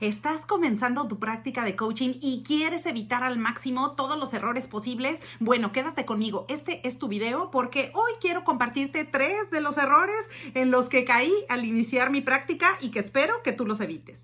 ¿Estás comenzando tu práctica de coaching y quieres evitar al máximo todos los errores posibles? Bueno, quédate conmigo. Este es tu video porque hoy quiero compartirte 3 de los errores en los que caí al iniciar mi práctica y que espero que tú los evites.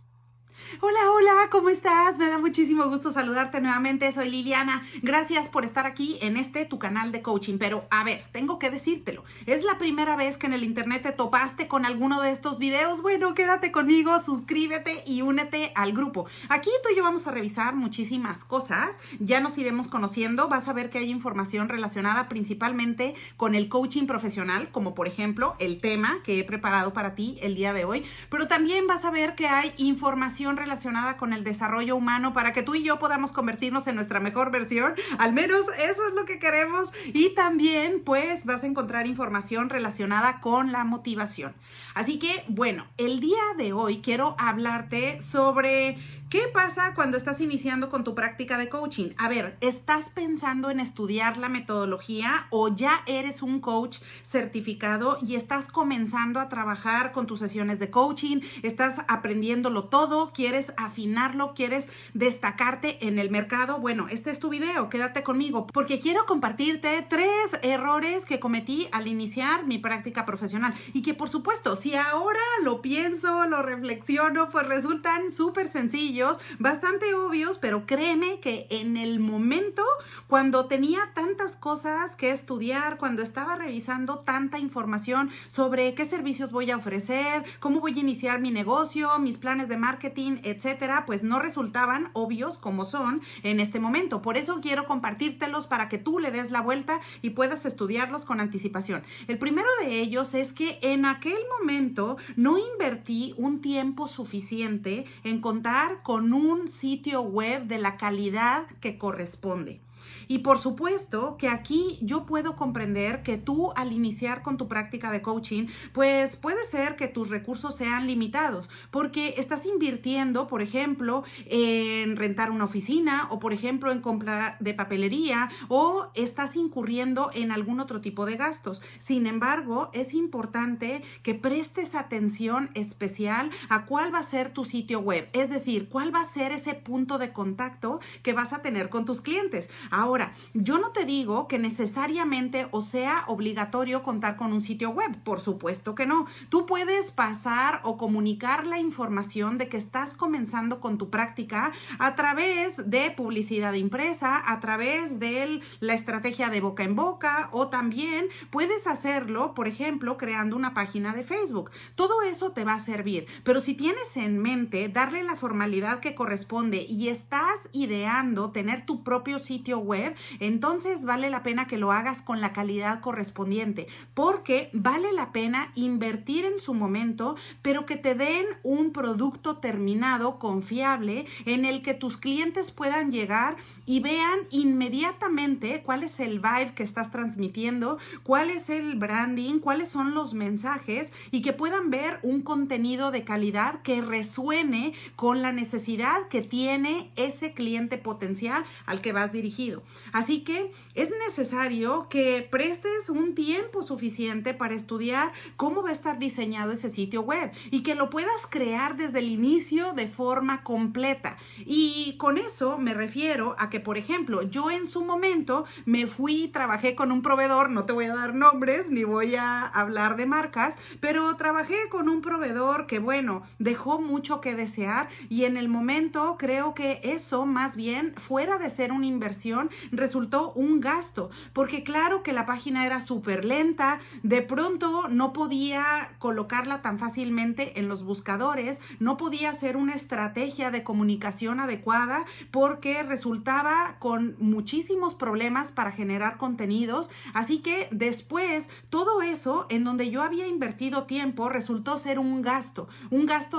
Hola, ¿cómo estás? Me da muchísimo gusto saludarte nuevamente. Soy Liliana. Gracias por estar aquí en tu canal de coaching. Pero a ver, tengo que decírtelo. ¿Es la primera vez que en el internet te topaste con alguno de estos videos? Bueno, quédate conmigo, suscríbete y únete al grupo. Aquí tú y yo vamos a revisar muchísimas cosas. Ya nos iremos conociendo. Vas a ver que hay información relacionada principalmente con el coaching profesional, como por ejemplo el tema que he preparado para ti el día de hoy. Pero también vas a ver que hay información relacionada con el desarrollo humano para que tú y yo podamos convertirnos en nuestra mejor versión. Al menos eso es lo que queremos. Y también pues vas a encontrar información relacionada con la motivación. Así que bueno, el día de hoy quiero hablarte sobre ¿qué pasa cuando estás iniciando con tu práctica de coaching? A ver, ¿estás pensando en estudiar la metodología o ya eres un coach certificado y estás comenzando a trabajar con tus sesiones de coaching? ¿Estás aprendiéndolo todo? ¿Quieres afinarlo? ¿Quieres destacarte en el mercado? Bueno, este es tu video, quédate conmigo porque quiero compartirte 3 errores que cometí al iniciar mi práctica profesional y que por supuesto, si ahora lo pienso, lo reflexiono, pues resultan súper sencillos, bastante obvios, pero créeme que en el momento, cuando tenía tantas cosas que estudiar, cuando estaba revisando tanta información sobre qué servicios voy a ofrecer, cómo voy a iniciar mi negocio, mis planes de marketing, etcétera, pues no resultaban obvios como son en este momento. Por eso quiero compartírtelos para que tú le des la vuelta y puedas estudiarlos con anticipación. El primero de ellos es que en aquel momento no invertí un tiempo suficiente en contar con un sitio web de la calidad que corresponde. Y por supuesto que aquí yo puedo comprender que tú al iniciar con tu práctica de coaching, pues puede ser que tus recursos sean limitados porque estás invirtiendo, por ejemplo, en rentar una oficina o, por ejemplo, en compra de papelería o estás incurriendo en algún otro tipo de gastos. Sin embargo, es importante que prestes atención especial a cuál va a ser tu sitio web, es decir, cuál va a ser ese punto de contacto que vas a tener con tus clientes. Ahora, yo no te digo que necesariamente o sea obligatorio contar con un sitio web, por supuesto que no. Tú puedes pasar o comunicar la información de que estás comenzando con tu práctica a través de publicidad impresa, a través de la estrategia de boca en boca o también puedes hacerlo, por ejemplo, creando una página de Facebook. Todo eso te va a servir, pero si tienes en mente darle la formalidad que corresponde y estás ideando tener tu propio sitio web, entonces vale la pena que lo hagas con la calidad correspondiente, porque vale la pena invertir en su momento, pero que te den un producto terminado, confiable, en el que tus clientes puedan llegar y vean inmediatamente cuál es el vibe que estás transmitiendo, cuál es el branding, cuáles son los mensajes y que puedan ver un contenido de calidad que resuene con la necesidad que tiene ese cliente potencial al que vas dirigido. Así que es necesario que prestes un tiempo suficiente para estudiar cómo va a estar diseñado ese sitio web y que lo puedas crear desde el inicio de forma completa. Y con eso me refiero a que, por ejemplo, yo en su momento me fui, trabajé con un proveedor, no te voy a dar nombres ni voy a hablar de marcas, pero trabajé con un proveedor que, bueno, dejó mucho que desear y en el momento creo que eso más bien, fuera de ser una inversión, resultó un gasto, porque claro que la página era súper lenta, de pronto no podía colocarla tan fácilmente en los buscadores, no podía hacer una estrategia de comunicación adecuada porque resultaba con muchísimos problemas para generar contenidos, así que después todo eso en donde yo había invertido tiempo resultó ser un gasto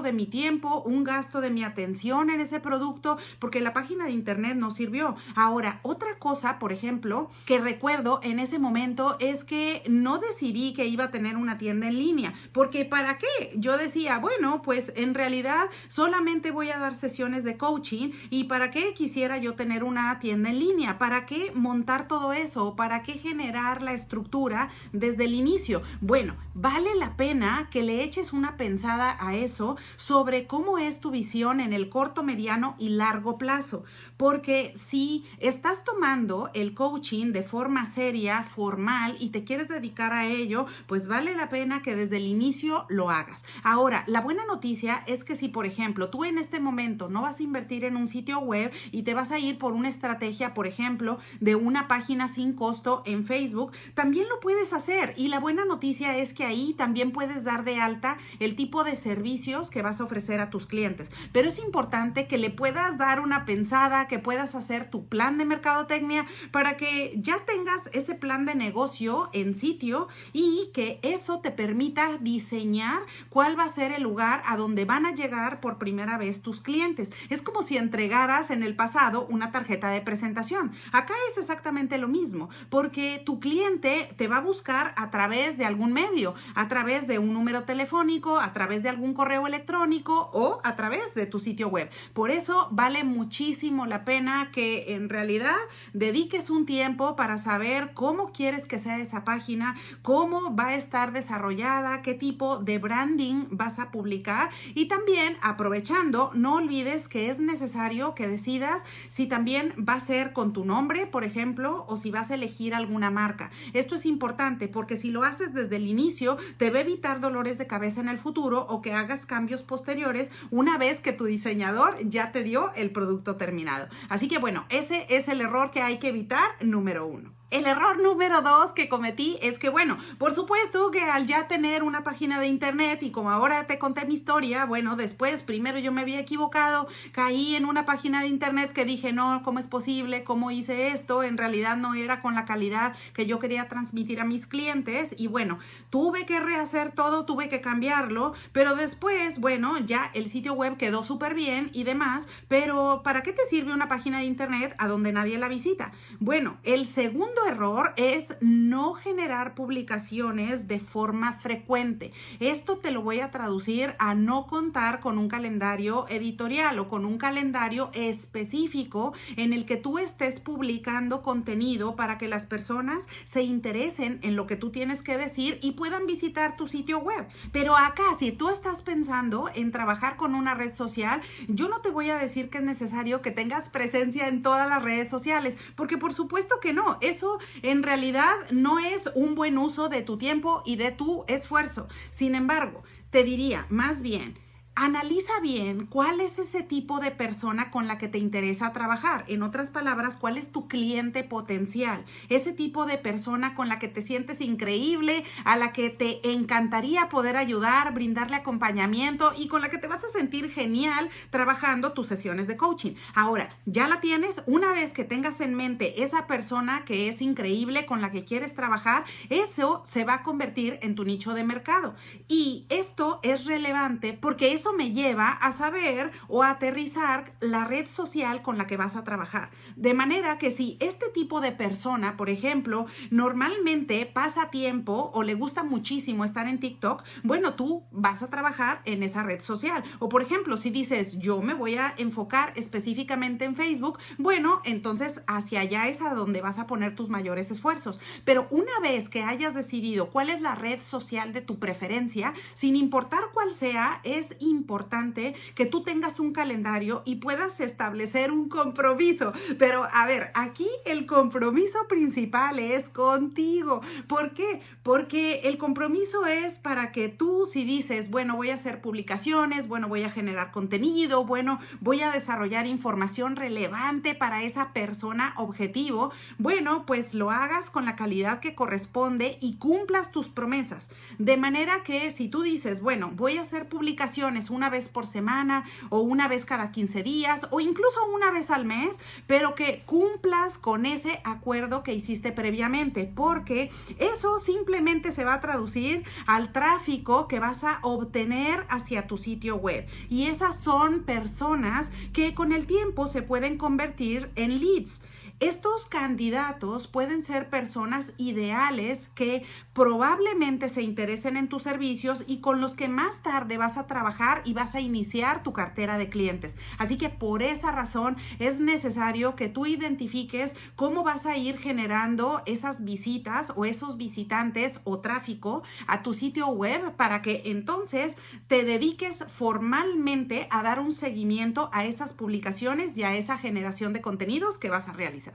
de mi tiempo, un gasto de mi atención en ese producto, porque la página de internet no sirvió. Ahora, otra cosa, por ejemplo, que recuerdo en ese momento es que no decidí que iba a tener una tienda en línea, porque ¿para qué? Yo decía, bueno, pues en realidad solamente voy a dar sesiones de coaching y ¿para qué quisiera yo tener una tienda en línea? ¿Para qué montar todo eso? ¿Para qué generar la estructura desde el inicio? Bueno, vale la pena que le eches una pensada a eso sobre cómo es tu visión en el corto, mediano y largo plazo, porque si estás tomando el coaching de forma seria, formal y te quieres dedicar a ello, pues vale la pena que desde el inicio lo hagas. Ahora, la buena noticia es que si, por ejemplo, tú en este momento no vas a invertir en un sitio web y te vas a ir por una estrategia, por ejemplo, de una página sin costo en Facebook, también lo puedes hacer. Y la buena noticia es que ahí también puedes dar de alta el tipo de servicios que vas a ofrecer a tus clientes. Pero es importante que le puedas dar una pensada, que puedas hacer tu plan de mercadotecnia para que ya tengas ese plan de negocio en sitio y que eso te permita diseñar cuál va a ser el lugar a donde van a llegar por primera vez tus clientes. Es como si entregaras en el pasado una tarjeta de presentación. Acá es exactamente lo mismo, porque tu cliente te va a buscar a través de algún medio, a través de un número telefónico, a través de algún correo electrónico o a través de tu sitio web. Por eso vale muchísimo la pena que en realidad dediques un tiempo para saber cómo quieres que sea esa página, cómo va a estar desarrollada, qué tipo de branding vas a publicar y también aprovechando, no olvides que es necesario que decidas si también va a ser con tu nombre, por ejemplo, o si vas a elegir alguna marca. Esto es importante porque si lo haces desde el inicio, te va a evitar dolores de cabeza en el futuro o que hagas cambios posteriores una vez que tu diseñador ya te dio el producto terminado. Así que bueno, ese es el error que hay que evitar, número 1. El error número 2 que cometí es que, bueno, por supuesto que al ya tener una página de internet y como ahora te conté mi historia, bueno, después, primero yo me había equivocado, caí en una página de internet que dije, no, ¿cómo es posible? ¿Cómo hice esto? En realidad no era con la calidad que yo quería transmitir a mis clientes y bueno, tuve que rehacer todo, tuve que cambiarlo, pero después, bueno, ya el sitio web quedó súper bien y demás, pero ¿para qué te sirve una página de internet a donde nadie la visita? Bueno, el segundo error es no generar publicaciones de forma frecuente. Esto te lo voy a traducir a no contar con un calendario editorial o con un calendario específico en el que tú estés publicando contenido para que las personas se interesen en lo que tú tienes que decir y puedan visitar tu sitio web. Pero acá, si tú estás pensando en trabajar con una red social, yo no te voy a decir que es necesario que tengas presencia en todas las redes sociales, porque por supuesto que no. Eso en realidad no es un buen uso de tu tiempo y de tu esfuerzo. Sin embargo, te diría más bien, analiza bien cuál es ese tipo de persona con la que te interesa trabajar. En otras palabras, cuál es tu cliente potencial. Ese tipo de persona con la que te sientes increíble, a la que te encantaría poder ayudar, brindarle acompañamiento y con la que te vas a sentir genial trabajando tus sesiones de coaching. Ahora, ya la tienes. Una vez que tengas en mente esa persona que es increíble, con la que quieres trabajar, eso se va a convertir en tu nicho de mercado. Y esto es relevante porque eso me lleva a saber o a aterrizar la red social con la que vas a trabajar. De manera que si este tipo de persona, por ejemplo, normalmente pasa tiempo o le gusta muchísimo estar en TikTok, bueno, tú vas a trabajar en esa red social. O por ejemplo, si dices, yo me voy a enfocar específicamente en Facebook, bueno, entonces hacia allá es a donde vas a poner tus mayores esfuerzos. Pero una vez que hayas decidido cuál es la red social de tu preferencia, sin importar cuál sea, es importante que tú tengas un calendario y puedas establecer un compromiso. Pero a ver, aquí el compromiso principal es contigo. ¿Por qué? Porque el compromiso es para que tú, si dices, bueno, voy a hacer publicaciones, bueno, voy a generar contenido, bueno, voy a desarrollar información relevante para esa persona objetivo, bueno, pues lo hagas con la calidad que corresponde y cumplas tus promesas. De manera que si tú dices, bueno, voy a hacer publicaciones una vez por semana o una vez cada 15 días o incluso una vez al mes, pero que cumplas con ese acuerdo que hiciste previamente, porque eso simplemente se va a traducir al tráfico que vas a obtener hacia tu sitio web. Y esas son personas que con el tiempo se pueden convertir en leads. Estos candidatos pueden ser personas ideales que probablemente se interesen en tus servicios y con los que más tarde vas a trabajar y vas a iniciar tu cartera de clientes. Así que por esa razón es necesario que tú identifiques cómo vas a ir generando esas visitas o esos visitantes o tráfico a tu sitio web para que entonces te dediques formalmente a dar un seguimiento a esas publicaciones y a esa generación de contenidos que vas a realizar.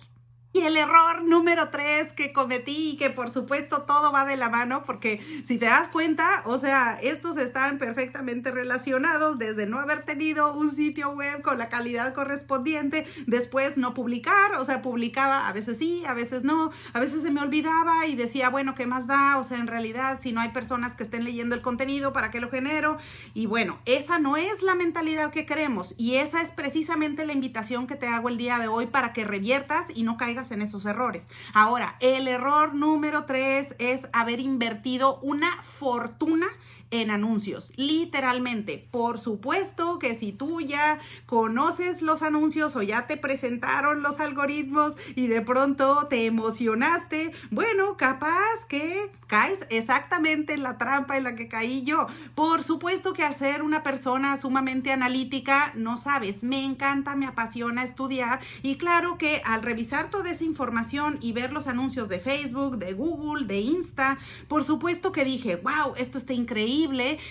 Y el error número 3 que cometí y que por supuesto todo va de la mano porque si te das cuenta, o sea, estos están perfectamente relacionados desde no haber tenido un sitio web con la calidad correspondiente, después no publicar, o sea, publicaba a veces sí, a veces no, a veces se me olvidaba y decía, bueno, ¿qué más da? O sea, en realidad, si no hay personas que estén leyendo el contenido, ¿para qué lo genero? Y bueno, esa no es la mentalidad que queremos y esa es precisamente la invitación que te hago el día de hoy para que reviertas y no caigas en esos errores. Ahora, el error número 3 es haber invertido una fortuna en anuncios, literalmente. Por supuesto que si tú ya conoces los anuncios o ya te presentaron los algoritmos y de pronto te emocionaste, bueno, capaz que caes exactamente en la trampa en la que caí yo. Por supuesto que hacer una persona sumamente analítica, no sabes, me encanta, me apasiona estudiar y claro que al revisar toda esa información y ver los anuncios de Facebook, de Google, de Insta, por supuesto que dije, wow, esto está increíble.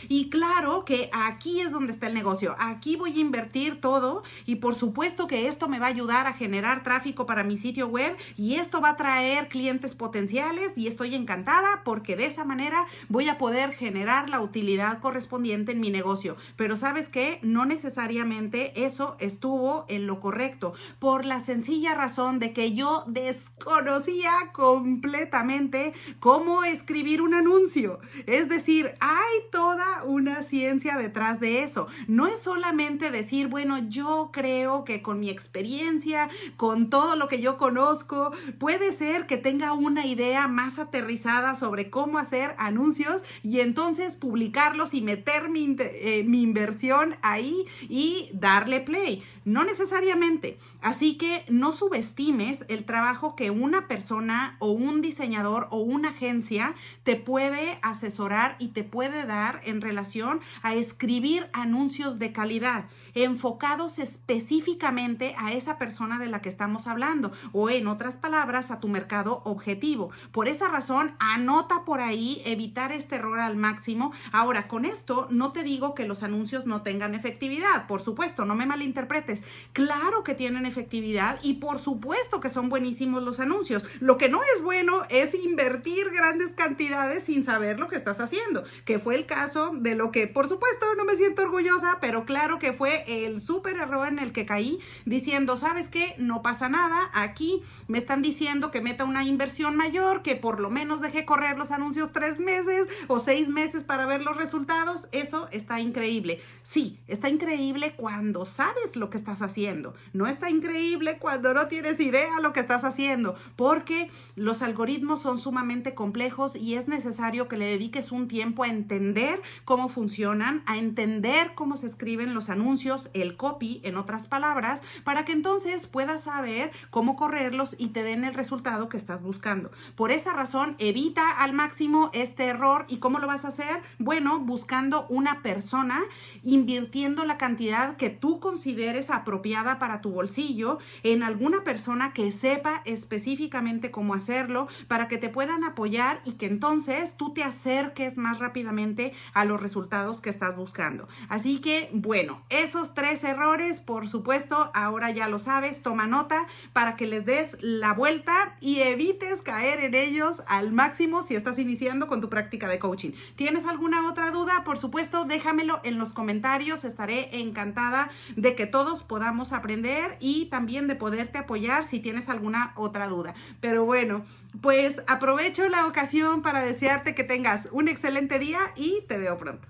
Y claro que aquí es donde está el negocio. Aquí voy a invertir todo y por supuesto que esto me va a ayudar a generar tráfico para mi sitio web y esto va a traer clientes potenciales y estoy encantada porque de esa manera voy a poder generar la utilidad correspondiente en mi negocio. Pero ¿sabes qué? No necesariamente eso estuvo en lo correcto por la sencilla razón de que yo desconocía completamente cómo escribir un anuncio. Es decir, hay toda una ciencia detrás de eso. No es solamente decir, bueno, yo creo que con mi experiencia, con todo lo que yo conozco, puede ser que tenga una idea más aterrizada sobre cómo hacer anuncios y entonces publicarlos y meter mi inversión ahí y darle play. No necesariamente. Así que no subestimes el trabajo que una persona o un diseñador o una agencia te puede asesorar y te puede dar en relación a escribir anuncios de calidad, enfocados específicamente a esa persona de la que estamos hablando o en otras palabras a tu mercado objetivo. Por esa razón, anota por ahí evitar este error al máximo. Ahora, con esto no te digo que los anuncios no tengan efectividad, por supuesto, no me malinterpretes. Claro que tienen efectividad y por supuesto que son buenísimos los anuncios. Lo que no es bueno es invertir grandes cantidades sin saber lo que estás haciendo, que fue el caso de lo que, por supuesto, no me siento orgullosa, pero claro que fue el súper error en el que caí diciendo, ¿sabes qué? No pasa nada, aquí me están diciendo que meta una inversión mayor, que por lo menos deje correr los anuncios 3 meses o 6 meses para ver los resultados. Eso está increíble. Sí, está increíble cuando sabes lo que estás haciendo. No está increíble cuando no tienes idea lo que estás haciendo, porque los algoritmos son sumamente complejos y es necesario que le dediques un tiempo a entender cómo funcionan, a entender cómo se escriben los anuncios, el copy, en otras palabras, para que entonces puedas saber cómo correrlos y te den el resultado que estás buscando. Por esa razón, evita al máximo este error. ¿Y cómo lo vas a hacer? Bueno, buscando una persona, invirtiendo la cantidad que tú consideres apropiada para tu bolsillo en alguna persona que sepa específicamente cómo hacerlo para que te puedan apoyar y que entonces tú te acerques más rápidamente a los resultados que estás buscando. Así que, bueno, esos 3 errores, por supuesto, ahora ya lo sabes, toma nota para que les des la vuelta y evites caer en ellos al máximo si estás iniciando con tu práctica de coaching. ¿Tienes alguna otra duda? Por supuesto, déjamelo en los comentarios. Estaré encantada de que todos podamos aprender y también de poderte apoyar si tienes alguna otra duda. Pero bueno, pues aprovecho la ocasión para desearte que tengas un excelente día y te veo pronto.